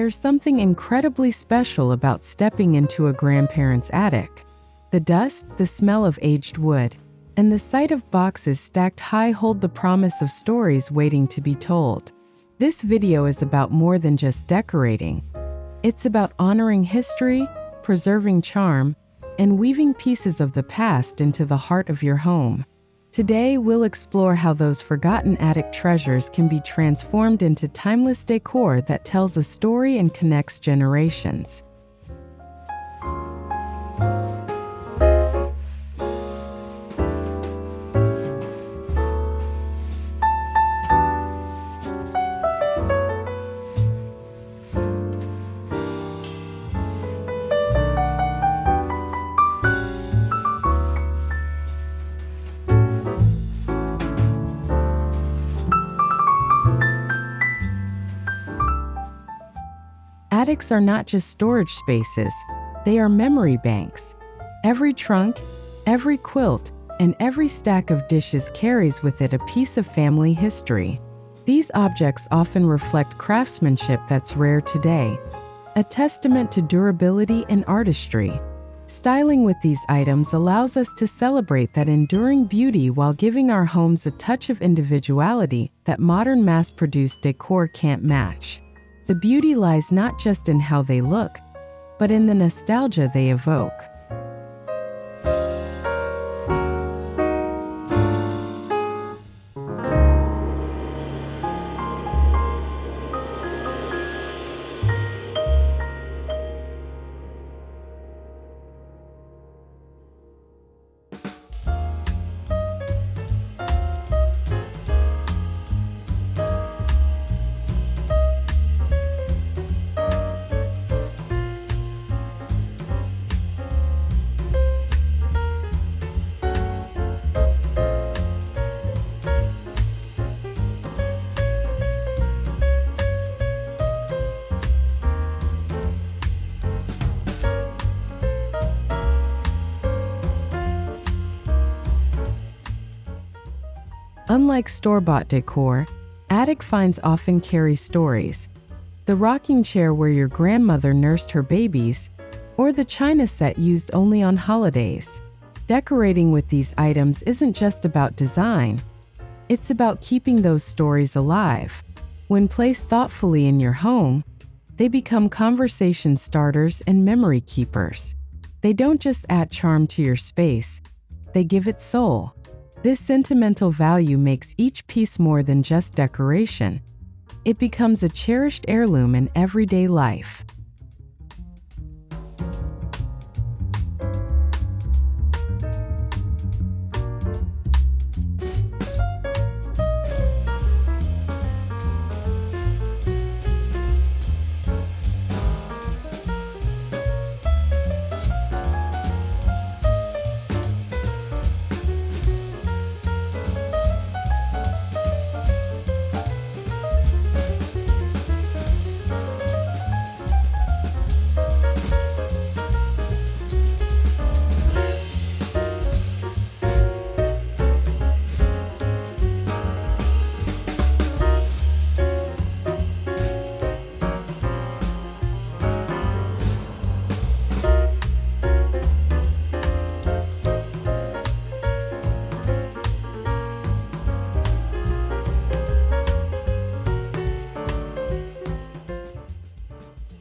There's something incredibly special about stepping into a grandparent's attic. The dust, the smell of aged wood, and the sight of boxes stacked high hold the promise of stories waiting to be told. This video is about more than just decorating. It's about honoring history, preserving charm, and weaving pieces of the past into the heart of your home. Today, we'll explore how those forgotten attic treasures can be transformed into timeless decor that tells a story and connects generations. Attics are not just storage spaces, they are memory banks. Every trunk, every quilt, and every stack of dishes carries with it a piece of family history. These objects often reflect craftsmanship that's rare today, a testament to durability and artistry. Styling with these items allows us to celebrate that enduring beauty while giving our homes a touch of individuality that modern mass-produced decor can't match. The beauty lies not just in how they look, but in the nostalgia they evoke. Unlike store-bought decor, attic finds often carry stories. The rocking chair where your grandmother nursed her babies, or the china set used only on holidays. Decorating with these items isn't just about design. It's about keeping those stories alive. When placed thoughtfully in your home, they become conversation starters and memory keepers. They don't just add charm to your space, they give it soul. This sentimental value makes each piece more than just decoration. It becomes a cherished heirloom in everyday life.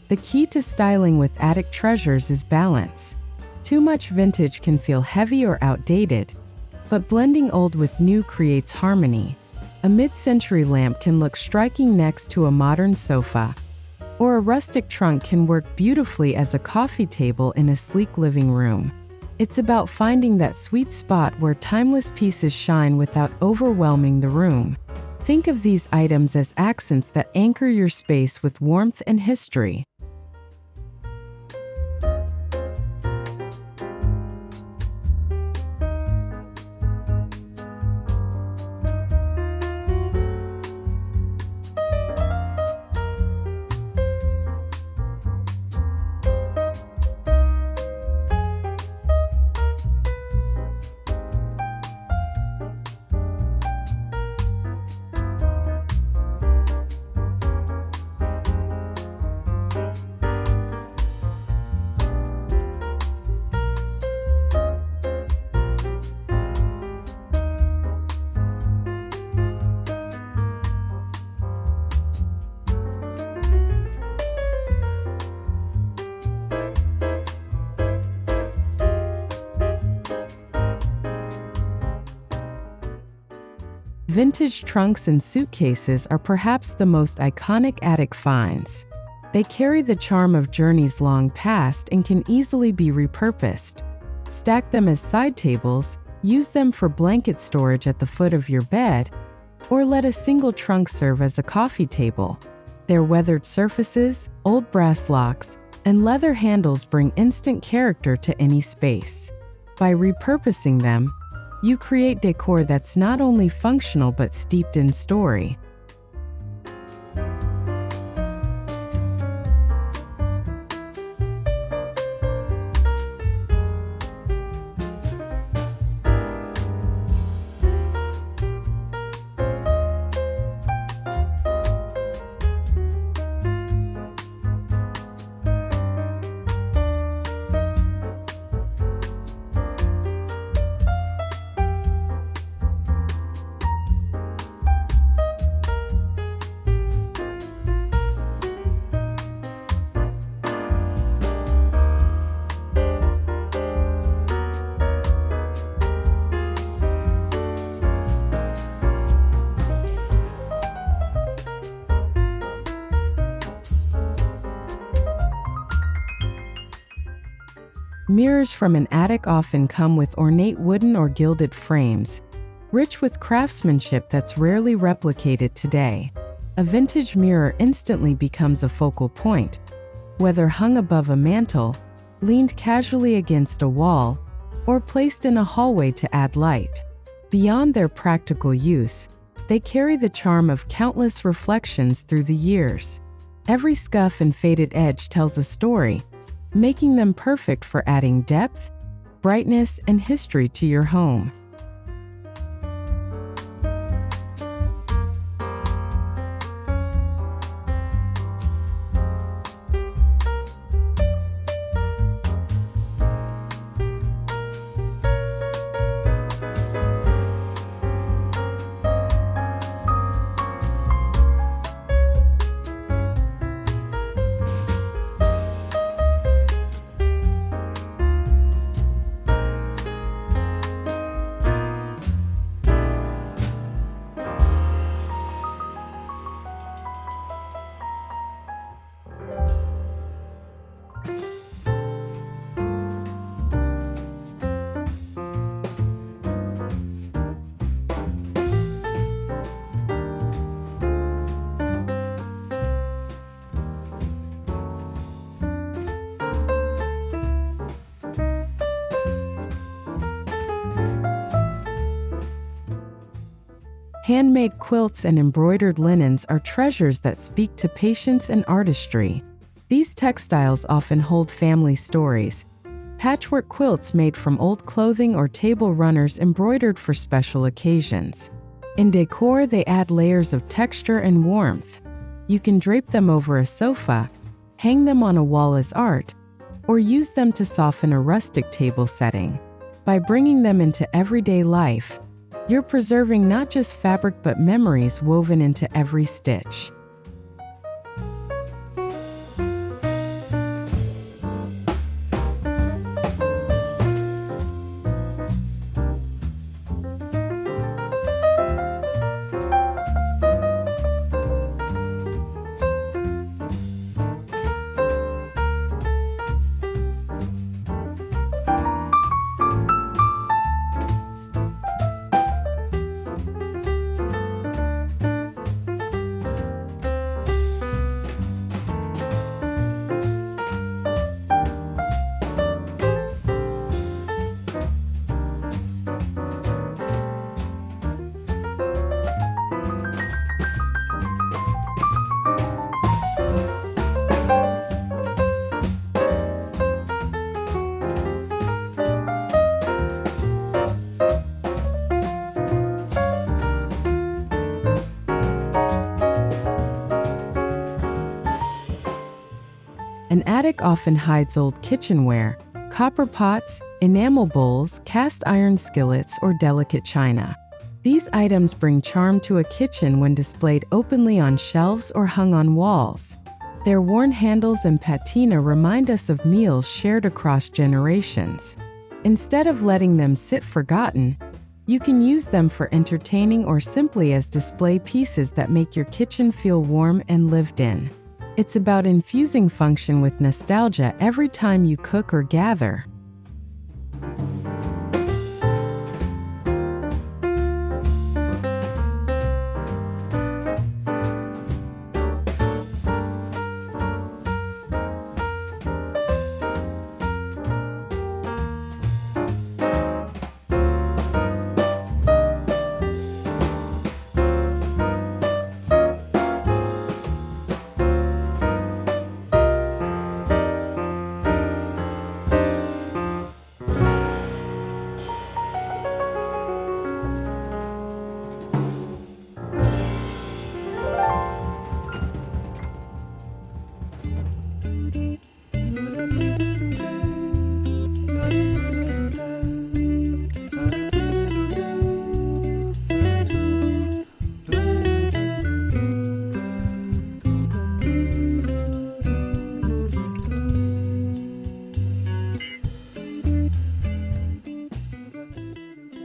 The key to styling with attic treasures is balance. Too much vintage can feel heavy or outdated, but blending old with new creates harmony. A mid-century lamp can look striking next to a modern sofa, or a rustic trunk can work beautifully as a coffee table in a sleek living room. It's about finding that sweet spot where timeless pieces shine without overwhelming the room. Think of these items as accents that anchor your space with warmth and history. Vintage trunks and suitcases are perhaps the most iconic attic finds. They carry the charm of journeys long past and can easily be repurposed. Stack them as side tables, use them for blanket storage at the foot of your bed, or let a single trunk serve as a coffee table. Their weathered surfaces, old brass locks, and leather handles bring instant character to any space. By repurposing them, you create decor that's not only functional but steeped in story. Mirrors from an attic often come with ornate wooden or gilded frames, rich with craftsmanship that's rarely replicated today. A vintage mirror instantly becomes a focal point, whether hung above a mantel, leaned casually against a wall, or placed in a hallway to add light. Beyond their practical use, they carry the charm of countless reflections through the years. Every scuff and faded edge tells a story, making them perfect for adding depth, brightness, and history to your home. Handmade quilts and embroidered linens are treasures that speak to patience and artistry. These textiles often hold family stories. Patchwork quilts made from old clothing or table runners embroidered for special occasions. In decor, they add layers of texture and warmth. You can drape them over a sofa, hang them on a wall as art, or use them to soften a rustic table setting. By bringing them into everyday life, you're preserving not just fabric but memories woven into every stitch. An attic often hides old kitchenware, copper pots, enamel bowls, cast iron skillets, or delicate china. These items bring charm to a kitchen when displayed openly on shelves or hung on walls. Their worn handles and patina remind us of meals shared across generations. Instead of letting them sit forgotten, You can use them for entertaining or simply as display pieces that make your kitchen feel warm and lived in. It's about infusing function with nostalgia every time you cook or gather.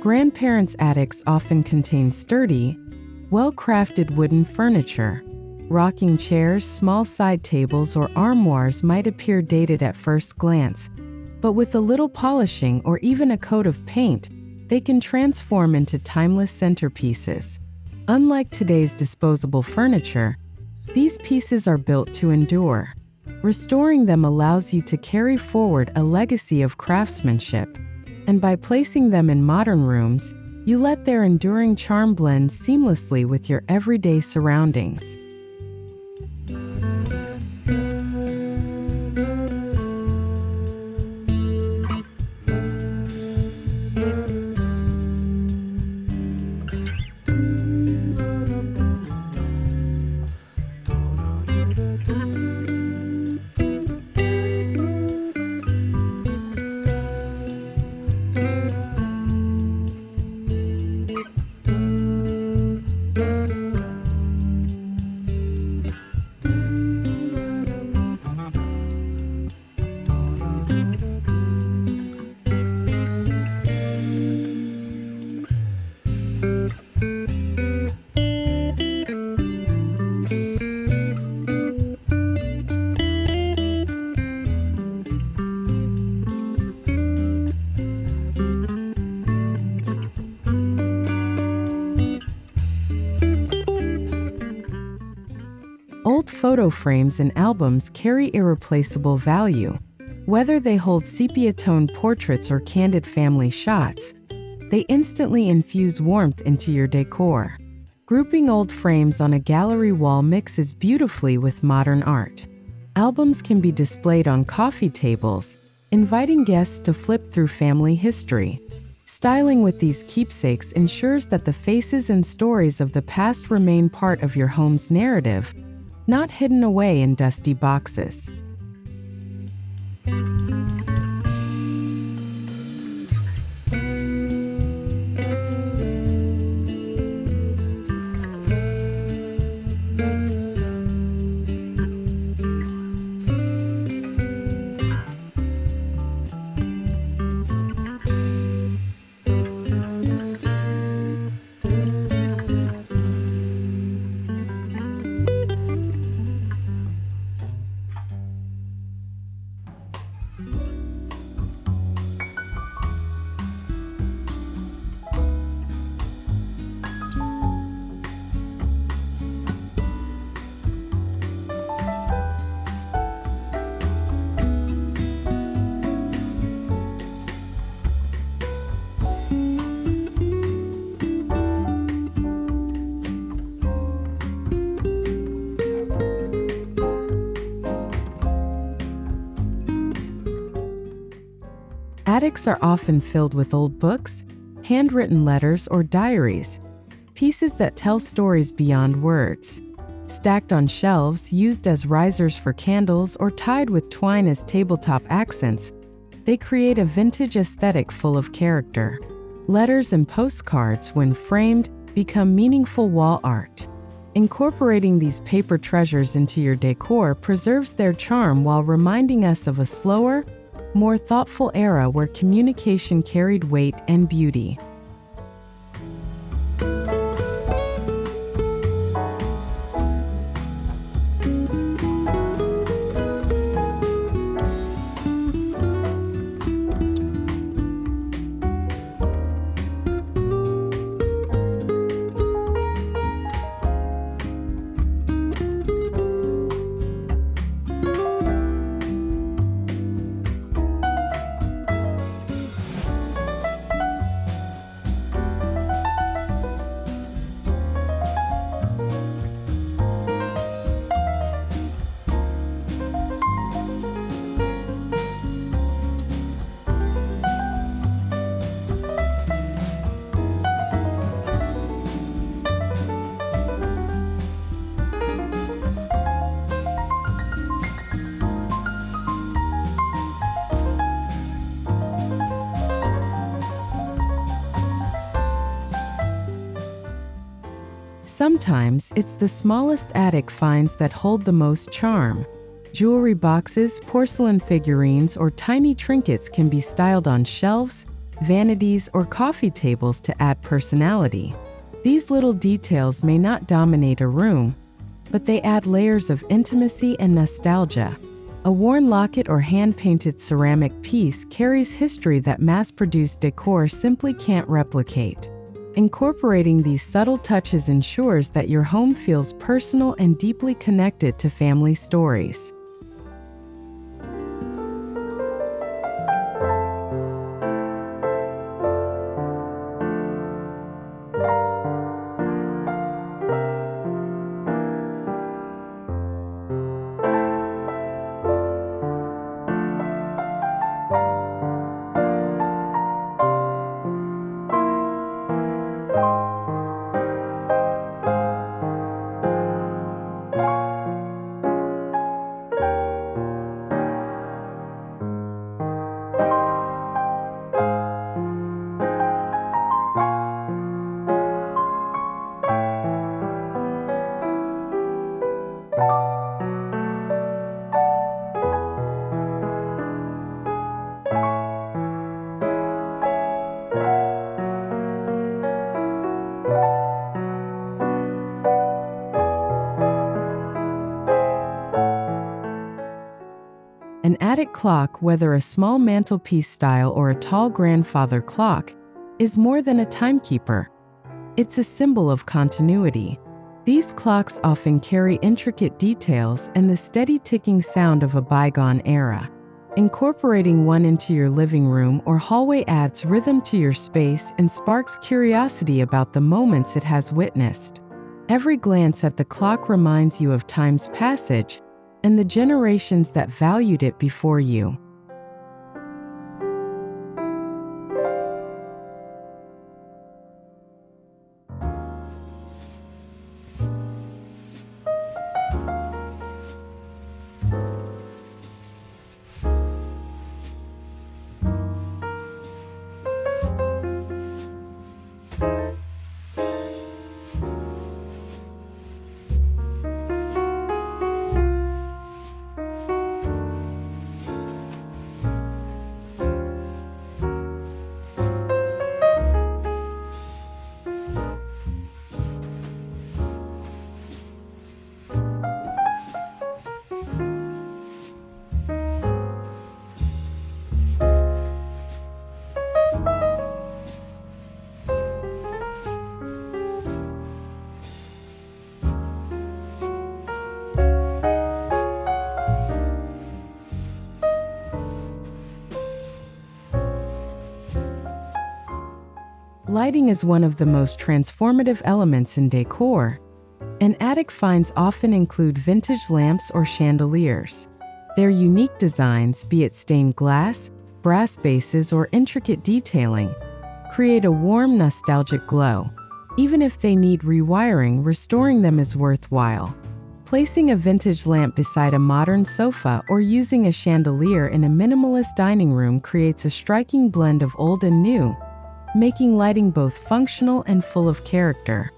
Grandparents' attics often contain sturdy, well-crafted wooden furniture. Rocking chairs, small side tables, or armoires might appear dated at first glance, but with a little polishing or even a coat of paint, they can transform into timeless centerpieces. Unlike today's disposable furniture, these pieces are built to endure. Restoring them allows you to carry forward a legacy of craftsmanship. And by placing them in modern rooms, you let their enduring charm blend seamlessly with your everyday surroundings. Old photo frames and albums carry irreplaceable value. Whether they hold sepia-toned portraits or candid family shots, they instantly infuse warmth into your decor. Grouping old frames on a gallery wall mixes beautifully with modern art. Albums can be displayed on coffee tables, inviting guests to flip through family history. Styling with these keepsakes ensures that the faces and stories of the past remain part of your home's narrative, not hidden away in dusty boxes. Attics are often filled with old books, handwritten letters, or diaries, pieces that tell stories beyond words. Stacked on shelves, used as risers for candles, or tied with twine as tabletop accents, they create a vintage aesthetic full of character. Letters and postcards, when framed, become meaningful wall art. Incorporating these paper treasures into your decor preserves their charm while reminding us of a slower, more thoughtful era where communication carried weight and beauty. sometimes it's the smallest attic finds that hold the most charm. Jewelry boxes, porcelain figurines, or tiny trinkets can be styled on shelves, vanities, or coffee tables to add personality. These little details may not dominate a room, but they add layers of intimacy and nostalgia. A worn locket or hand-painted ceramic piece carries history that mass-produced decor simply can't replicate. Incorporating these subtle touches ensures that your home feels personal and deeply connected to family stories. An attic clock, whether a small mantelpiece style or a tall grandfather clock, is more than a timekeeper. It's a symbol of continuity. These clocks often carry intricate details and the steady ticking sound of a bygone era. Incorporating one into your living room or hallway adds rhythm to your space and sparks curiosity about the moments it has witnessed. Every glance at the clock reminds you of time's passage and the generations that valued it before you. Lighting is one of the most transformative elements in decor. An attic finds often include vintage lamps or chandeliers. Their unique designs, be it stained glass, brass bases, or intricate detailing, create a warm, nostalgic glow. Even if they need rewiring, restoring them is worthwhile. Placing a vintage lamp beside a modern sofa or using a chandelier in a minimalist dining room creates a striking blend of old and new, making lighting both functional and full of character.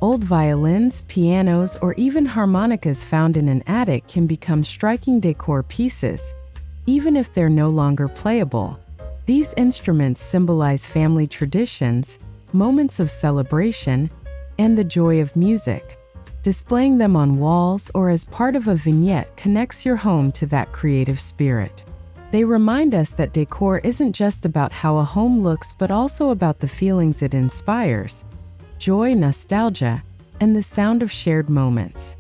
Old violins, pianos, or even harmonicas found in an attic can become striking decor pieces, even if they're no longer playable. These instruments symbolize family traditions, moments of celebration, and the joy of music. Displaying them on walls or as part of a vignette connects your home to that creative spirit. They remind us that decor isn't just about how a home looks, but also about the feelings it inspires: joy, nostalgia, and the sound of shared moments.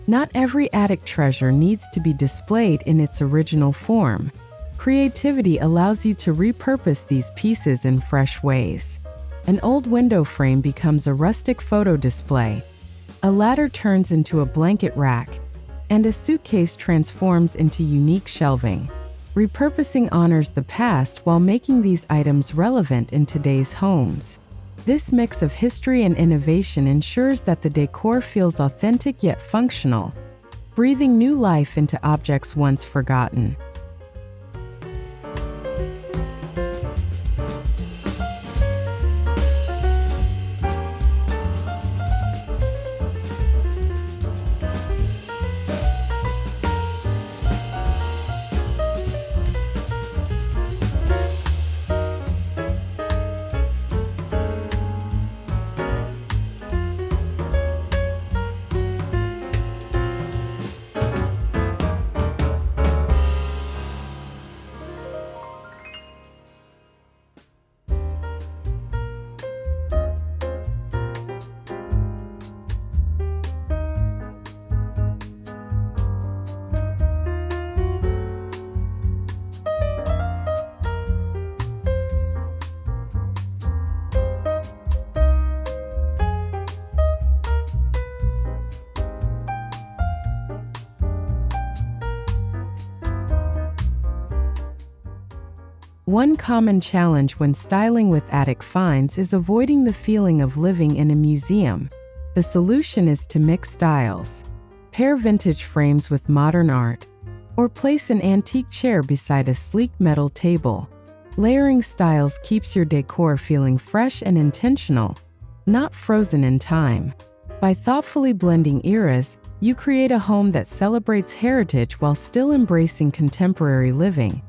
Not every attic treasure needs to be displayed in its original form. Creativity allows you to repurpose these pieces in fresh ways. An old window frame becomes a rustic photo display, a ladder turns into a blanket rack, and a suitcase transforms into unique shelving. Repurposing honors the past while making these items relevant in today's homes. This mix of history and innovation ensures that the decor feels authentic yet functional, breathing new life into objects once forgotten. One common challenge when styling with attic finds is avoiding the feeling of living in a museum. The solution is to mix styles. Pair vintage frames with modern art, or place an antique chair beside a sleek metal table. Layering styles keeps your decor feeling fresh and intentional, not frozen in time. By thoughtfully blending eras, you create a home that celebrates heritage while still embracing contemporary living,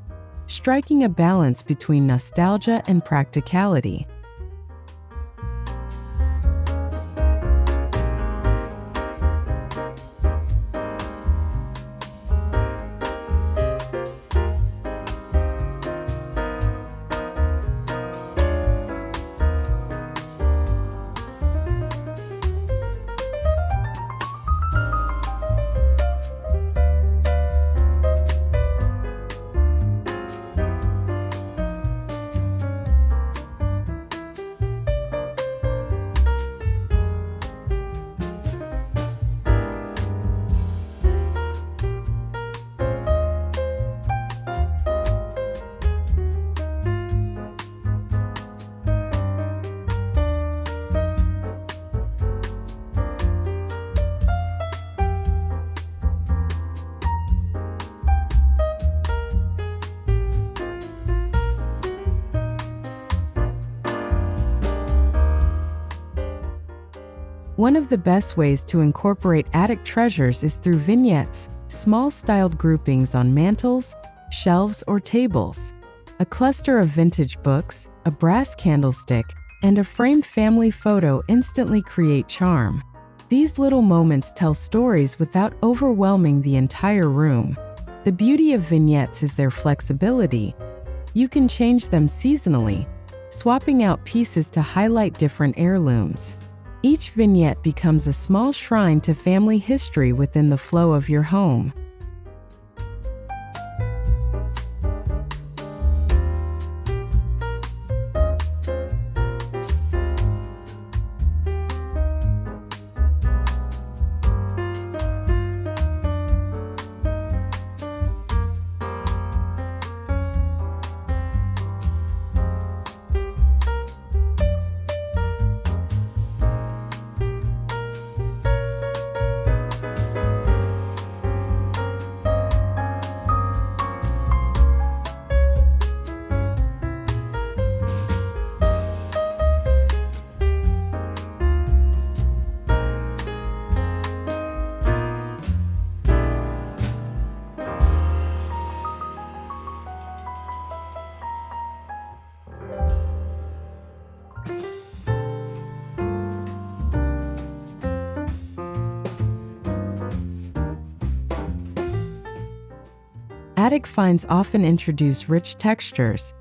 striking a balance between nostalgia and practicality. One of the best ways to incorporate attic treasures is through vignettes, small styled groupings on mantels, shelves, or tables. A cluster of vintage books, a brass candlestick, and a framed family photo instantly create charm. These little moments tell stories without overwhelming the entire room. The beauty of vignettes is their flexibility. You can change them seasonally, swapping out pieces to highlight different heirlooms. Each vignette becomes a small shrine to family history within the flow of your home. Attic finds often introduce rich textures: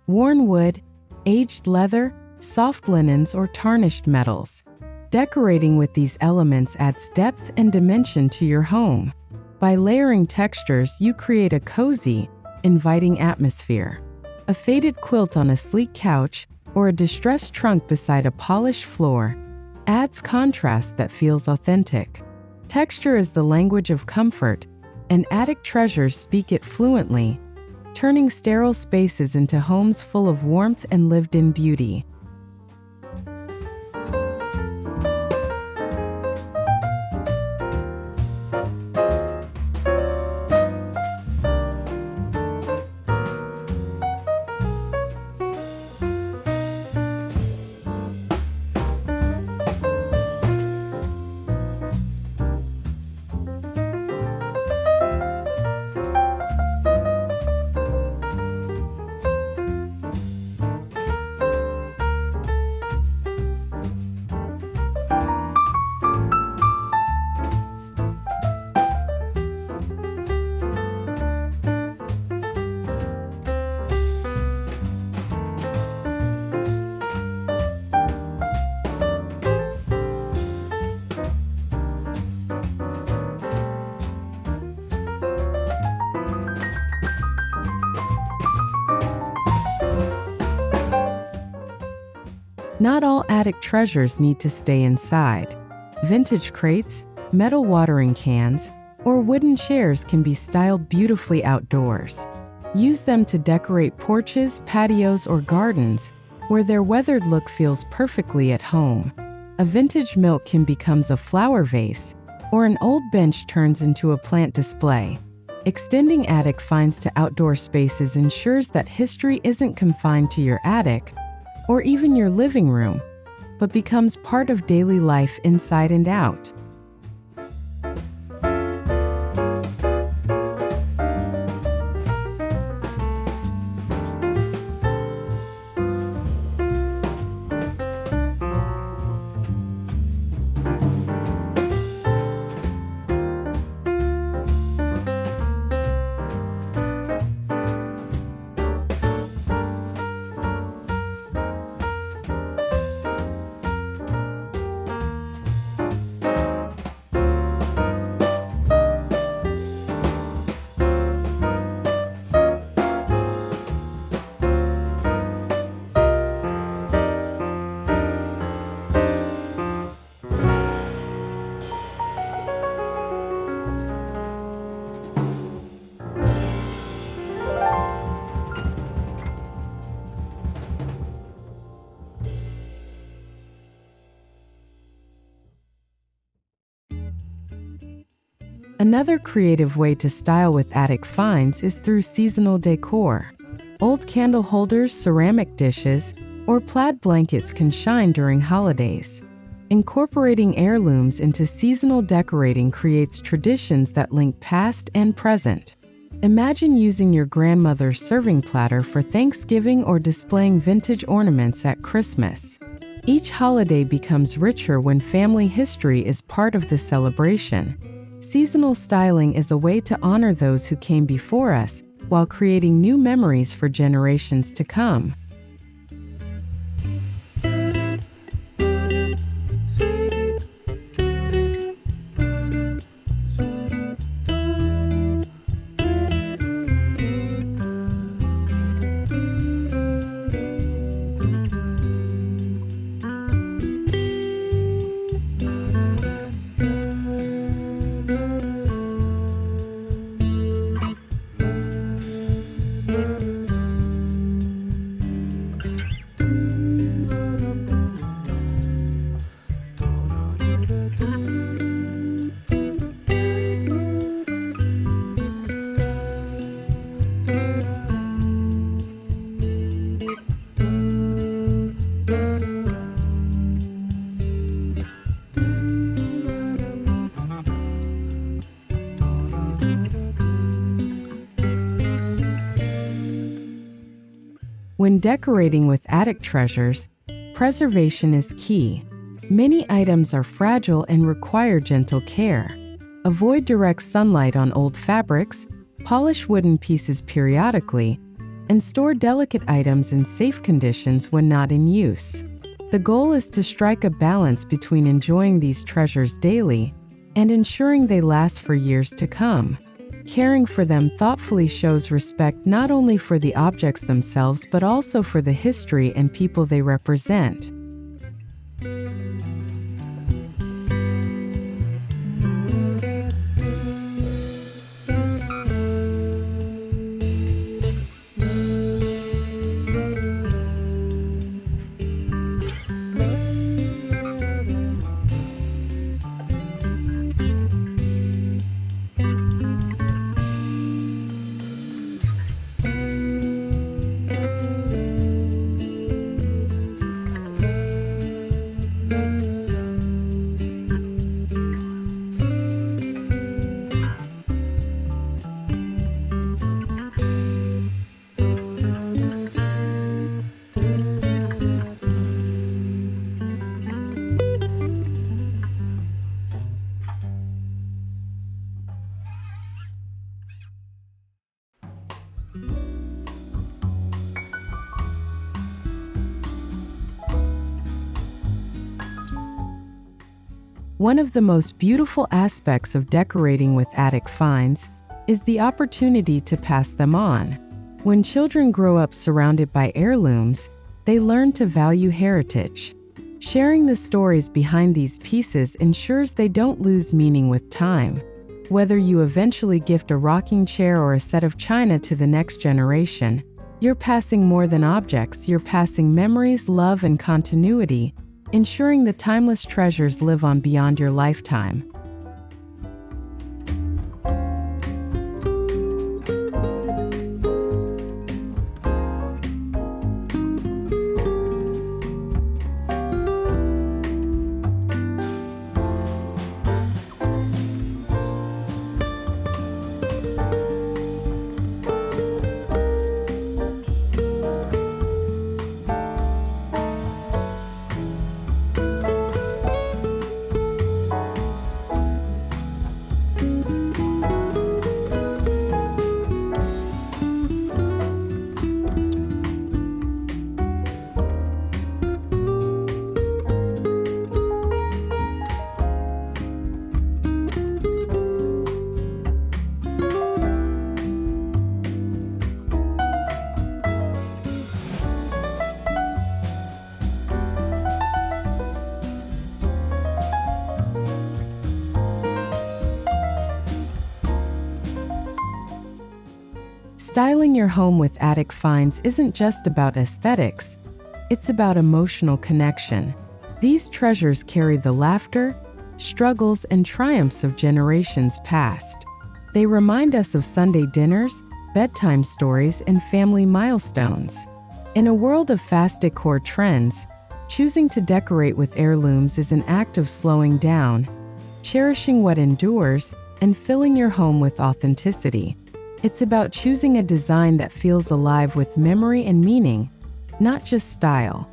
worn wood, aged leather, soft linens, or tarnished metals. Decorating with these elements adds depth and dimension to your home. By layering textures, you create a cozy, inviting atmosphere. A faded quilt on a sleek couch or a distressed trunk beside a polished floor adds contrast that feels authentic. Texture is the language of comfort, and attic treasures speak it fluently, turning sterile spaces into homes full of warmth and lived-in beauty. Not all attic treasures need to stay inside. Vintage crates, metal watering cans, or wooden chairs can be styled beautifully outdoors. Use them to decorate porches, patios, or gardens, where their weathered look feels perfectly at home. A vintage milk can become a flower vase, or an old bench turns into a plant display. Extending attic finds to outdoor spaces ensures that history isn't confined to your attic or even your living room, but becomes part of daily life inside and out. Another creative way to style with attic finds is through seasonal decor. Old candle holders, ceramic dishes, or plaid blankets can shine during holidays. Incorporating heirlooms into seasonal decorating creates traditions that link past and present. Imagine using your grandmother's serving platter for Thanksgiving or displaying vintage ornaments at Christmas. Each holiday becomes richer when family history is part of the celebration. Seasonal styling is a way to honor those who came before us while creating new memories for generations to come. When decorating with attic treasures, preservation is key. Many items are fragile and require gentle care. Avoid direct sunlight on old fabrics, polish wooden pieces periodically, and store delicate items in safe conditions when not in use. The goal is to strike a balance between enjoying these treasures daily and ensuring they last for years to come. Caring for them thoughtfully shows respect not only for the objects themselves but also for the history and people they represent. One of the most beautiful aspects of decorating with attic finds is the opportunity to pass them on. When children grow up surrounded by heirlooms, they learn to value heritage. Sharing the stories behind these pieces ensures they don't lose meaning with time. Whether you eventually gift a rocking chair or a set of china to the next generation, you're passing more than objects, you're passing memories, love, and continuity, ensuring the timeless treasures live on beyond your lifetime. Styling your home with attic finds isn't just about aesthetics, it's about emotional connection. These treasures carry the laughter, struggles, and triumphs of generations past. They remind us of Sunday dinners, bedtime stories, and family milestones. In a world of fast decor trends, choosing to decorate with heirlooms is an act of slowing down, cherishing what endures, and filling your home with authenticity. It's about choosing a design that feels alive with memory and meaning, not just style.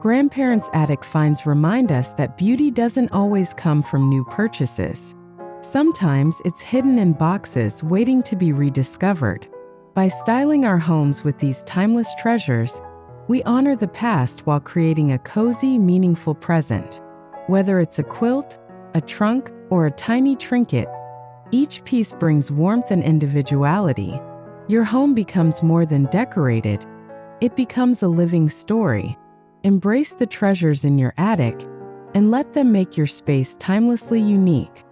Grandparents' attic finds remind us that beauty doesn't always come from new purchases. Sometimes it's hidden in boxes waiting to be rediscovered. By styling our homes with these timeless treasures, we honor the past while creating a cozy, meaningful present. Whether it's a quilt, a trunk, or a tiny trinket, Each piece brings warmth and individuality. Your home becomes more than decorated. It becomes a living story. Embrace the treasures in your attic and let them make your space timelessly unique.